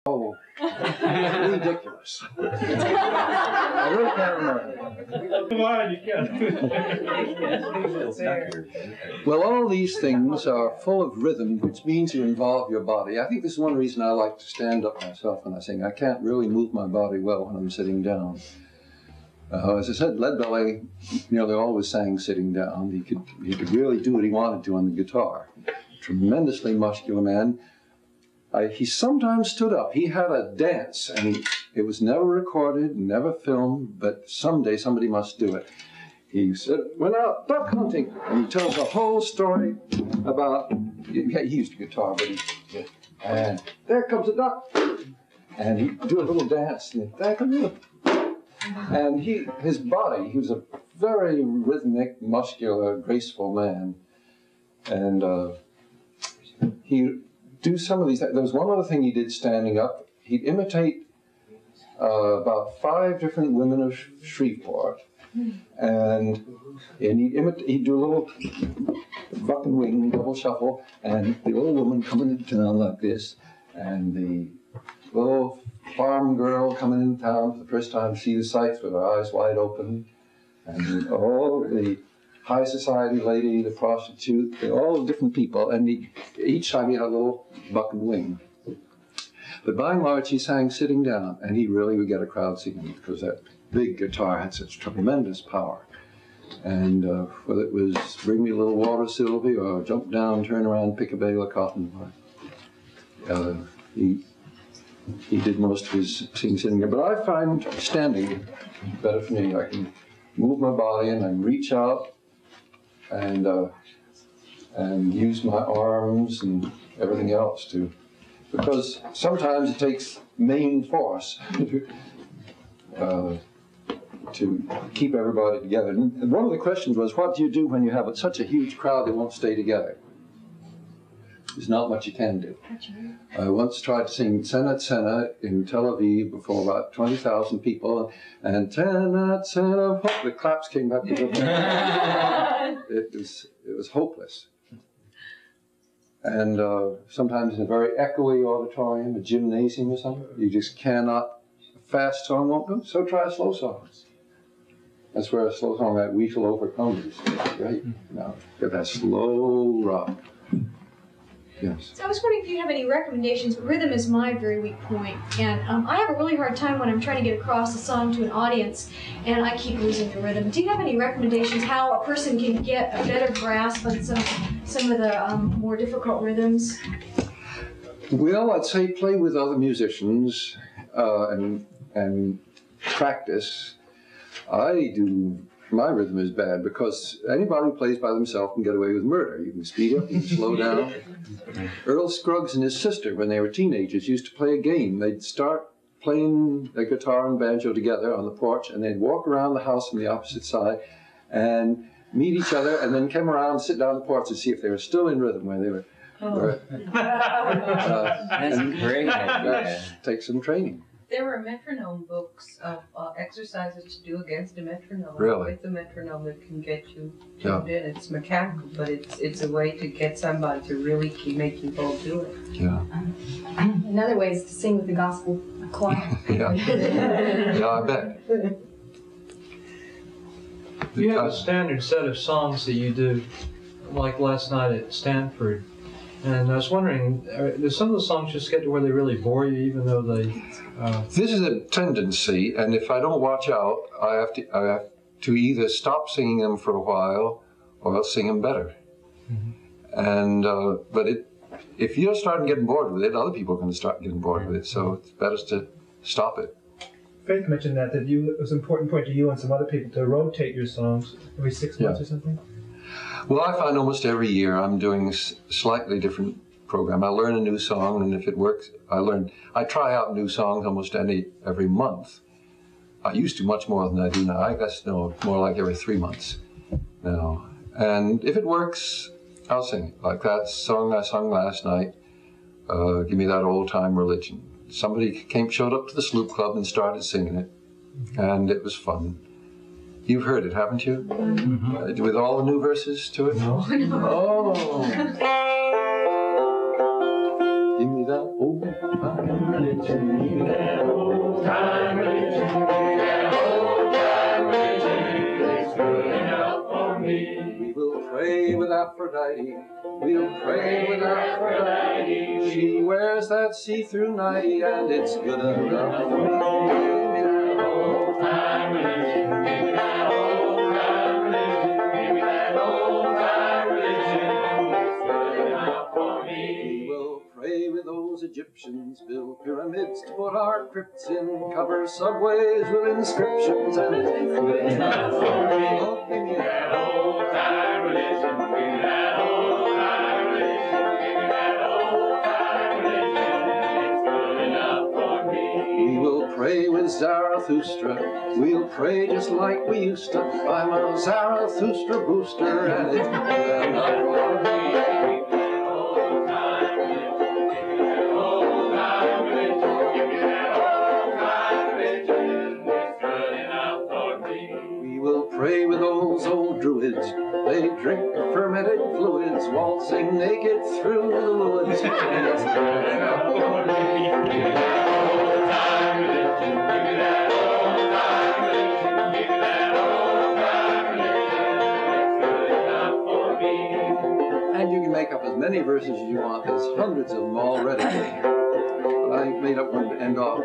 Oh, ridiculous. I really can't remember. Why you Well, all these things are full of rhythm, which means you involve your body. I think this is one reason I like to stand up myself when I sing. I can't really move my body well when I'm sitting down. As I said, lead belly nearly always sang sitting down. He could really do what he wanted to on the guitar. Tremendously muscular man. He sometimes stood up. He had a dance, and it was never recorded, never filmed, but someday somebody must do it. He said, went out duck hunting, and he tells a whole story about, he used a guitar, but and there comes a duck, and he'd do a little dance, and there comes a, and his body, he was a very rhythmic, muscular, graceful man, and he do some of these. There was one other thing he did standing up. He'd imitate about 5 different women of Shreveport, and he'd do a little buck and wing, double shuffle, and the old woman coming into town like this, and the little farm girl coming in town for the first time to see the sights with her eyes wide open, and all the high society lady, the prostitute, all different people, and each time he had a little buck and wing. But by and large, he sang sitting down, and he really would get a crowd singing because that big guitar had such tremendous power. And whether it was Bring Me a Little Water, Sylvie, or Jump Down, Turn Around, Pick a Bale of Cotton, he did most of his singing sitting there. But I find standing better for me. I can move my body and I can reach out and use my arms and everything else because sometimes it takes main force to keep everybody together. And one of the questions was, what do you do when you have such a huge crowd they won't stay together? There's not much you can do. I once tried to sing Tzenat Sena in Tel Aviv before about 20,000 people, and Tzenat Sena, the claps came back to the It was hopeless. And sometimes in a very echoey auditorium, a gymnasium or something, you just cannot, a fast song won't do, so try a slow song. That's where a slow song like We Shall Overcome is great. Now, get that slow rock. Yes. So I was wondering if you have any recommendations. Rhythm is my very weak point, and I have a really hard time when I'm trying to get across a song to an audience, and I keep losing the rhythm. Do you have any recommendations how a person can get a better grasp on some of the more difficult rhythms? Well, I'd say play with other musicians and practice. My rhythm is bad because anybody who plays by themselves can get away with murder. You can speed up, you can slow down. Earl Scruggs and his sister, when they were teenagers, used to play a game. They'd start playing the guitar and banjo together on the porch, and they'd walk around the house from the opposite side and meet each other, and then come around and sit down on the porch and see if they were still in rhythm where they were. That's great idea. Take some training. There were metronome books of exercises to do against a metronome. Really? With the metronome that can get you tuned in. It's mechanical, but it's a way to get somebody to really make you both do it. Yeah. Another way is to sing with the gospel choir. Yeah. Yeah, I bet. You have a standard set of songs that you do, like last night at Stanford. And I was wondering, do some of the songs just get to where they really bore you, even though they... This is a tendency, and if I don't watch out, I have to either stop singing them for a while, or else sing them better. Mm-hmm. And but if you're starting getting bored with it, other people are going to start getting bored with it. So it's better to stop it. Faith mentioned that it was an important point to you and some other people to rotate your songs every 6 months or something. Well, I find almost every year I'm doing a slightly different program. I learn a new song, and if it works, I try out new songs almost every month. I used to much more than I do now. I guess more like every 3 months now. And if it works, I'll sing it. Like that song I sung last night, Give Me That Old Time Religion. Somebody showed up to the Sloop Club and started singing it, and it was fun. You've heard it, haven't you? Mm-hmm. With all the new verses to it? No. Oh. Give me that old time religion. religion, give me that old time religion, give me that old time religion. It's good enough for me. We will pray with Aphrodite. We'll pray with Aphrodite. She wears that see-through nightie, and it's good enough for me. Give me that old time religion. Give me that old time religion. Give me that old time religion. It's good enough for me. We will pray with those Egyptians, build pyramids to put our crypts in, cover subways with inscriptions, and it's good enough for me. Oh, give me that old time religion. Give me that old time religion. Give me that old time religion. It's good enough for me. We will pray with Zarathustra. We'll pray just like we used to. I'm a Zarathustra booster, and it's good enough for me. Pray with those old druids. They drink the fermented fluids, waltzing naked through the woods. And it's good enough for me. Give me that old time religion. Give me that old time religion. Give me that old time religion. It's good enough for me. And you can make up as many verses as you want. There's hundreds of them already. But I made up one to end off.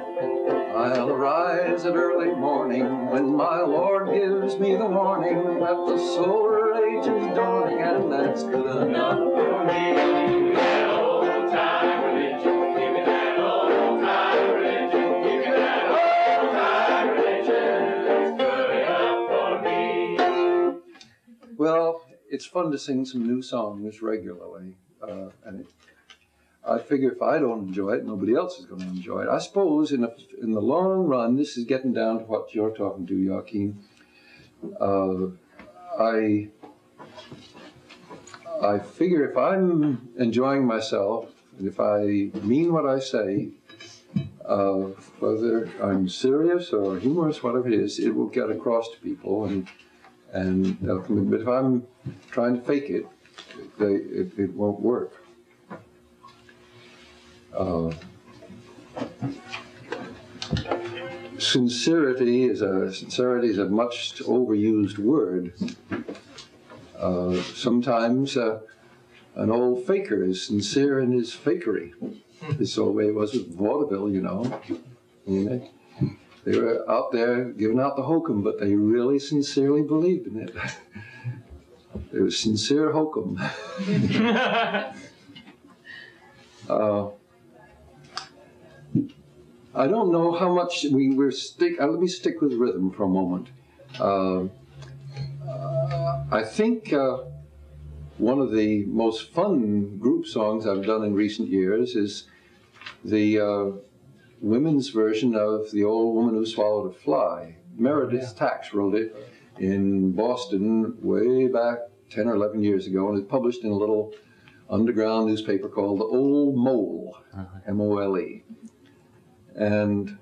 I'll arise at early morning when my Lord gives me the warning that the solar age is dawning, and that's good enough for me. Give me that old time religion. Give me that old time religion. Give me that old time religion. It's good enough for me. Well, it's fun to sing some new songs regularly, and I figure if I don't enjoy it, nobody else is going to enjoy it. I suppose in the long run, this is getting down to what you're talking to, Joachim. I figure if I'm enjoying myself, and if I mean what I say, whether I'm serious or humorous, whatever it is, it will get across to people, and they'll come in. But if I'm trying to fake it, it won't work. Sincerity is a much overused word. Sometimes an old faker is sincere in his fakery. It's the way it was with vaudeville, you know. I mean, they were out there giving out the hokum, but they really sincerely believed in it. It was sincere hokum. I don't know how much we're let me stick with rhythm for a moment. I think one of the most fun group songs I've done in recent years is the women's version of The Old Woman Who Swallowed a Fly. Meredith Tax wrote it in Boston way back 10 or 11 years ago, and it's published in a little underground newspaper called The Old Mole, M-O-L-E. And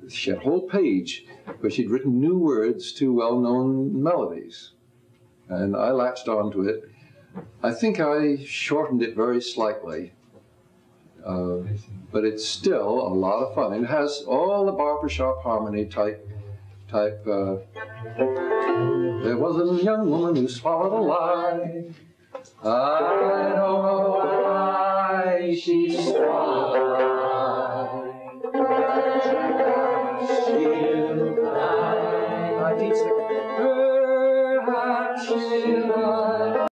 she had a whole page where she'd written new words to well-known melodies. And I latched onto it. I think I shortened it very slightly, but it's still a lot of fun. It has all the barbershop harmony type. There was a young woman who swallowed a lie. I don't know why she swallowed a lie. She'll die. I teach the perhaps she'll die.